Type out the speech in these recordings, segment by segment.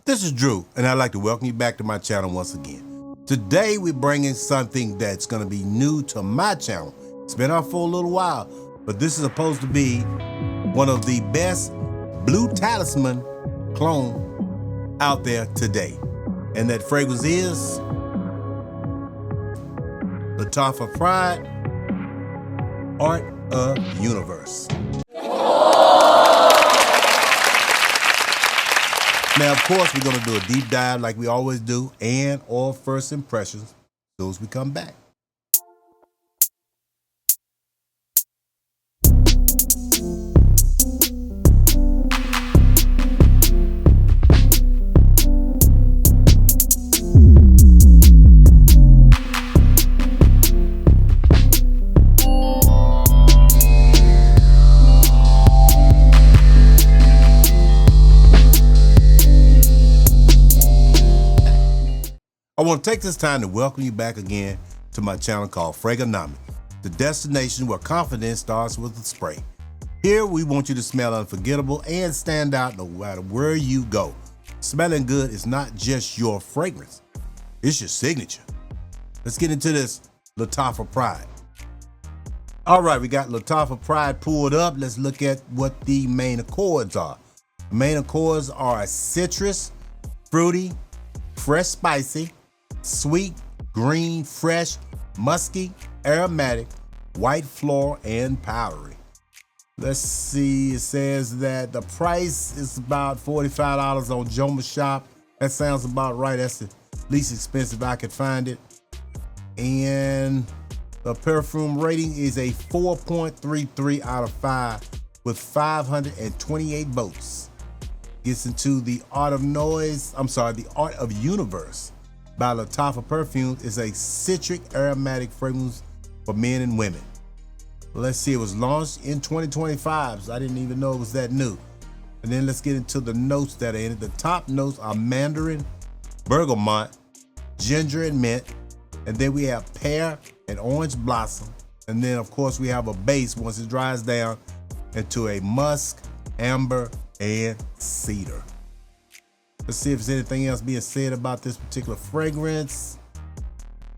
This is Drew, and I'd like to welcome you back to my channel once again. Today, we're bringing something that's going to be new to my channel. It's been out for a little while, but this is supposed to be one of the best blue talisman cologne out there today. And that fragrance is Lattafa Pride Art of Universe. Now, of course, we're going to do a deep dive like we always do, and all first impressions as soon as we come back. I want to take this time to welcome you back again to my channel called Fraganomics, the destination where confidence starts with a spray. Here we want you to smell unforgettable and stand out no matter where you go. Smelling good is not just your fragrance, it's your signature. Let's get into this Lattafa Pride. All right, we got Lattafa Pride pulled up. Let's look at what the main accords are. The main accords are citrus, fruity, fresh spicy, sweet, green, fresh, musky, aromatic, white floral, and powdery. Let's see, it says that the price is about $45 on Joma Shop. That sounds about right. That's the least expensive I could find it. And the perfume rating is a 4.33 out of 5 with 528 votes. Gets into the Art of Universe by Lattafa Perfumes. Is a citric aromatic fragrance for men and women. Let's see, it was launched in 2025, so I didn't even know it was that new. And then let's get into the notes that are in it. The top notes are mandarin, bergamot, ginger and mint, and then we have pear and orange blossom. And then of course we have a base once it dries down into a musk, amber, and cedar. Let's see if there's anything else being said about this particular fragrance.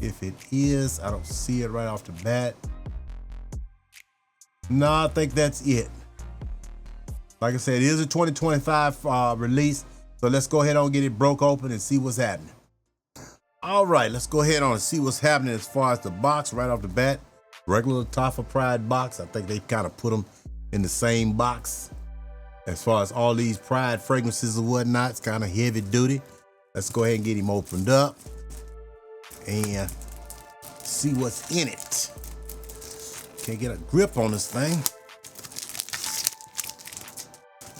If it is, I don't see it right off the bat. No, I think that's it. Like I said, it is a 2025 release, so let's go ahead and get it broke open and see what's happening. All right, let's go ahead on and see what's happening as far as the box right off the bat. Regular Lattafa Pride box. I think they kind of put them in the same box. As far as all these Pride fragrances and whatnot, it's kind of heavy duty. Let's go ahead and get him opened up and see what's in it. Can't get a grip on this thing.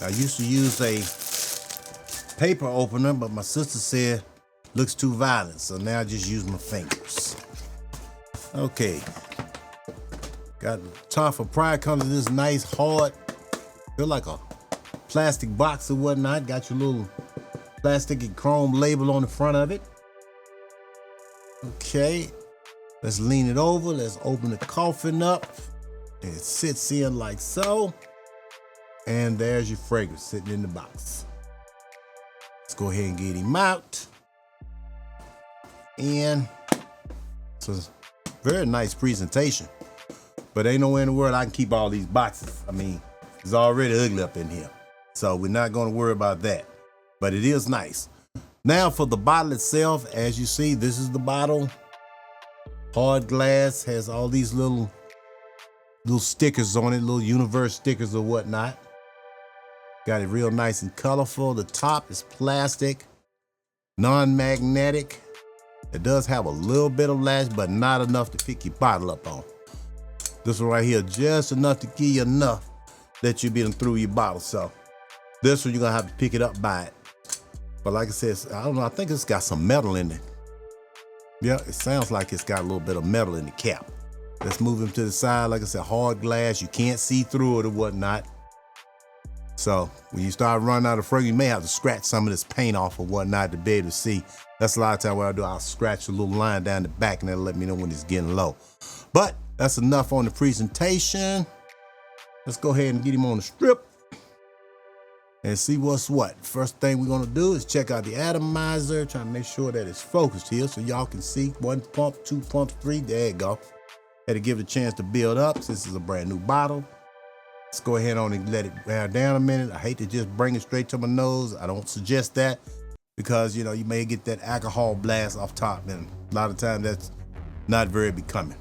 I used to use a paper opener, but my sister said looks too violent, so now I just use my fingers. Okay. Got Lattafa Pride, comes in this nice hard, feel like a plastic box or whatnot. Got your little plastic and chrome label on the front of it. Okay, let's lean it over. Let's open the coffin up. And it sits in like so. And there's your fragrance sitting in the box. Let's go ahead and get him out. And so it's a very nice presentation. But ain't nowhere in the world I can keep all these boxes. I mean, it's already ugly up in here. So we're not going to worry about that, but it is nice. Now for the bottle itself, as you see, this is the bottle. Hard glass, has all these little stickers on it, little universe stickers or whatnot. Got it real nice and colorful. The top is plastic, non-magnetic. It does have a little bit of lash, but not enough to pick your bottle up on. This one right here, just enough to give you enough that you'll be through your bottle. So this one, you're gonna have to pick it up by it. But like I said, I don't know, I think it's got some metal in it. Yeah, it sounds like it's got a little bit of metal in the cap. Let's move him to the side. Like I said, hard glass, you can't see through it or whatnot. So when you start running out of fragrance, you may have to scratch some of this paint off or whatnot to be able to see. That's a lot of time what I do, I'll scratch a little line down the back and that'll let me know when it's getting low. But that's enough on the presentation. Let's go ahead and get him on the strip. and see what's what. First thing we're gonna do is check out the atomizer, trying to make sure that it's focused here so y'all can see 1 pump, 2 pumps, 3, there you go. Had to give it a chance to build up since this is a brand new bottle. Let's go ahead on and let it wear down a minute. I hate to just bring it straight to my nose. I don't suggest that because, you know, you may get that alcohol blast off top, and a lot of times that's not very becoming.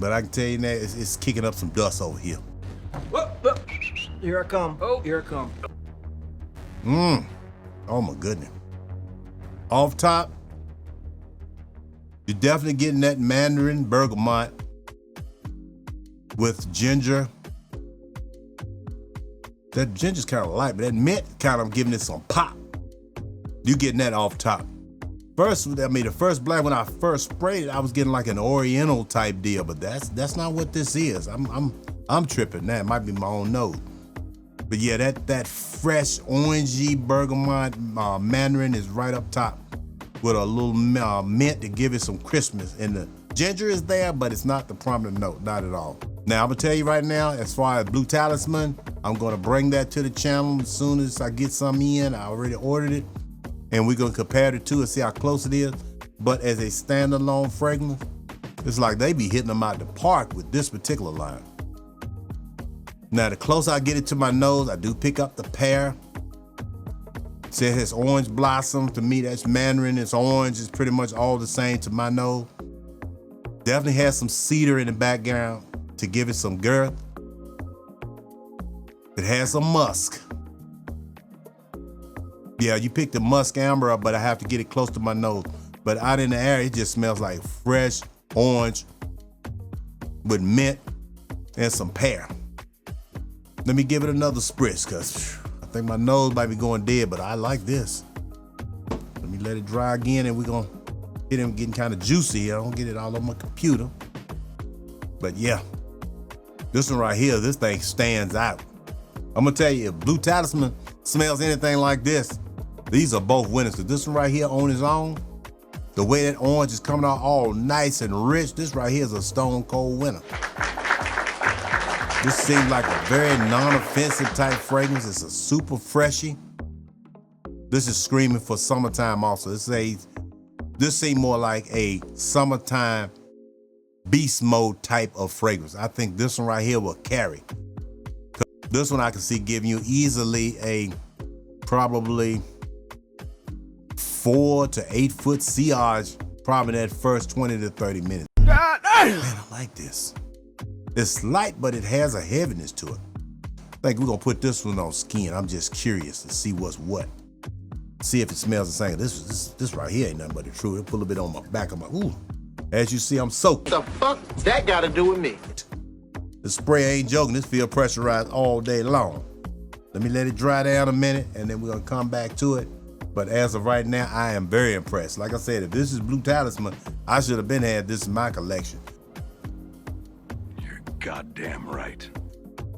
But I can tell you that it's kicking up some dust over here. Whoa, whoa. Here I come. Oh, here I come. Oh my goodness. Off top, you're definitely getting that mandarin bergamot with ginger. That ginger's kind of light, but that mint kind of giving it some pop. You getting that off top. First, I mean, the first black, when I first sprayed it, I was getting like an oriental type deal, but that's not what this is. I'm tripping now. It might be my own nose. But yeah, that fresh orangey bergamot mandarin is right up top with a little mint to give it some crispness. And the ginger is there, but it's not the prominent note, not at all. Now, I'm gonna tell you right now, as far as Blue Talisman, I'm gonna bring that to the channel as soon as I get some in. I already ordered it, and we're gonna compare the two and see how close it is. But as a standalone fragrance, it's like they be hitting them out the park with this particular line. Now, the closer I get it to my nose, I do pick up the pear. It says it's orange blossom. To me, that's mandarin, it's orange. It's pretty much all the same to my nose. Definitely has some cedar in the background to give it some girth. It has some musk. Yeah, you picked the musk amber up, but I have to get it close to my nose. But out in the air, it just smells like fresh orange with mint and some pear. Let me give it another spritz, because I think my nose might be going dead, but I like this. Let me let it dry again, and we're gonna get him getting kind of juicy. I don't get it all on my computer. But yeah, this one right here, this thing stands out. I'm gonna tell you, if Blue Talisman smells anything like this, these are both winners. Cause this one right here on its own, the way that orange is coming out all nice and rich, this right here is a stone cold winner. This seems like a very non-offensive type fragrance. It's a super freshy. This is screaming for summertime also. This seems more like a summertime beast mode type of fragrance. I think this one right here will carry. This one I can see giving you easily a probably 4 to 8 foot sillage, probably that first 20 to 30 minutes. Man, I like this. It's light, but it has a heaviness to it. I think we're gonna put this one on skin. I'm just curious to see what's what. See if it smells the same. This right here ain't nothing but the truth. It'll put a little bit on my back of my, ooh. As you see, I'm soaked. What the fuck that got to do with me? The spray ain't joking. This feel pressurized all day long. Let me let it dry down a minute, and then we're gonna come back to it. But as of right now, I am very impressed. Like I said, if this is Blue Talisman, I should have been had this in my collection. You're goddamn right.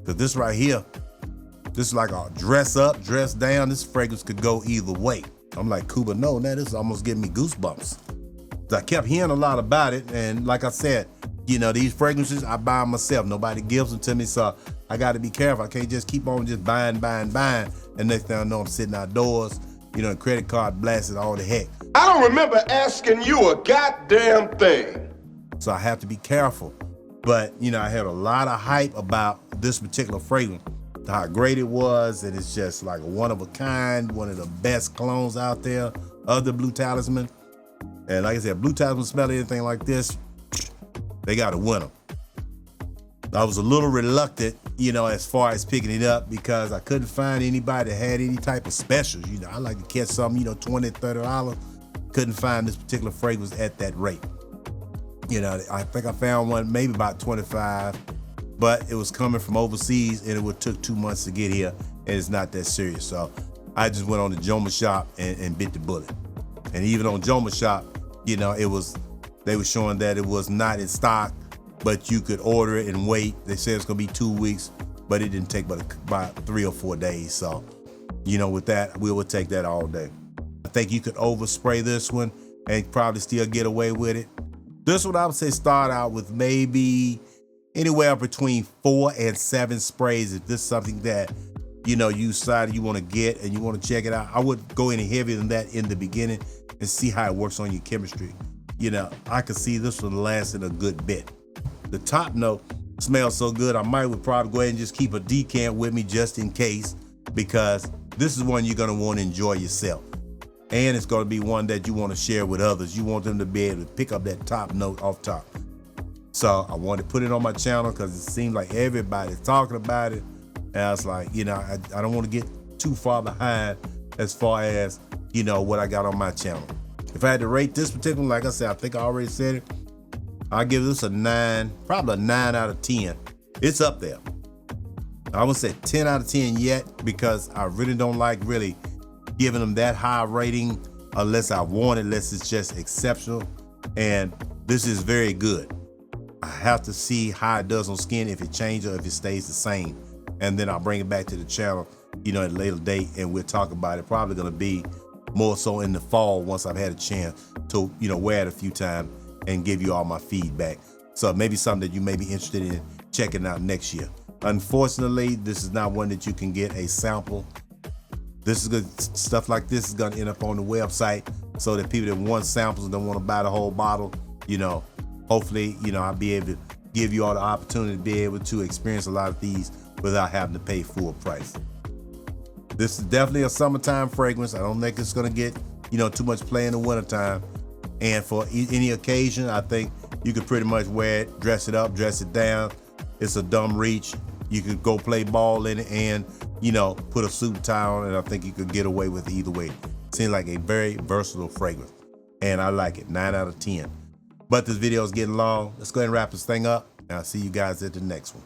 Cause this right here, this is like a dress up, dress down. This fragrance could go either way. I'm like, Cuba, no, now this is almost giving me goosebumps. I kept hearing a lot about it, and like I said, you know, these fragrances, I buy them myself. Nobody gives them to me, so I gotta be careful. I can't just keep on just buying, and next thing I know, I'm sitting outdoors, you know, credit card blasted all the heck. I don't remember asking you a goddamn thing. So I have to be careful. But, you know, I had a lot of hype about this particular fragrance, how great it was, and it's just like a one of a kind, one of the best clones out there of the Blue Talisman. And like I said, Blue Talisman smell anything like this, they got to win them. I was a little reluctant, you know, as far as picking it up because I couldn't find anybody that had any type of specials. You know, I like to catch something, you know, $20, $30. Couldn't find this particular fragrance at that rate. You know, I think I found one maybe about 25, but it was coming from overseas and it would took 2 months to get here, and it's not that serious. So I just went on the Joma shop and bit the bullet. And even on Joma shop, you know, they were showing that it was not in stock, but you could order it and wait. They said it's gonna be 2 weeks, but it didn't take but about 3 or 4 days. So, you know, with that, we would take that all day. I think you could overspray this one and probably still get away with it. This one, I would say start out with maybe anywhere between 4 and 7 sprays if this is something that you decide you want to get and you want to check it out, I wouldn't go any heavier than that in the beginning and see how it works on your chemistry. I could see this one lasting a good bit. The top note smells so good, I would probably go ahead and just keep a decant with me just in case, because this is one you're gonna want to enjoy yourself. And it's gonna be one that you want to share with others. You want them to be able to pick up that top note off top. So I wanted to put it on my channel because it seemed like everybody's talking about it. And I was like, I don't want to get too far behind as far as, what I got on my channel. If I had to rate this particular one, like I said, I think I already said it, I'll give this a 9, probably a 9 out of 10. It's up there. I wouldn't say 10 out of 10 yet because I really don't like really giving them that high rating unless I want it, unless it's just exceptional. And this is very good. I have to see how it does on skin, if it changes or if it stays the same. And then I'll bring it back to the channel, at a later date, and we'll talk about it. Probably gonna be more so in the fall once I've had a chance to, wear it a few times and give you all my feedback. So maybe something that you may be interested in checking out next year. Unfortunately, this is not one that you can get a sample. This is good stuff like this is gonna end up on the website so that people that want samples and don't want to buy the whole bottle, hopefully, I'll be able to give you all the opportunity to be able to experience a lot of these without having to pay full price. This is definitely a summertime fragrance. I don't think it's gonna get, too much play in the wintertime. And for any occasion, I think you could pretty much wear it, dress it up, dress it down. It's a dumb reach. You could go play ball in it and, put a suit and tie on, and I think you could get away with it either way. Seems like a very versatile fragrance. And I like it, 9 out of 10. But this video is getting long. Let's go ahead and wrap this thing up, and I'll see you guys at the next one.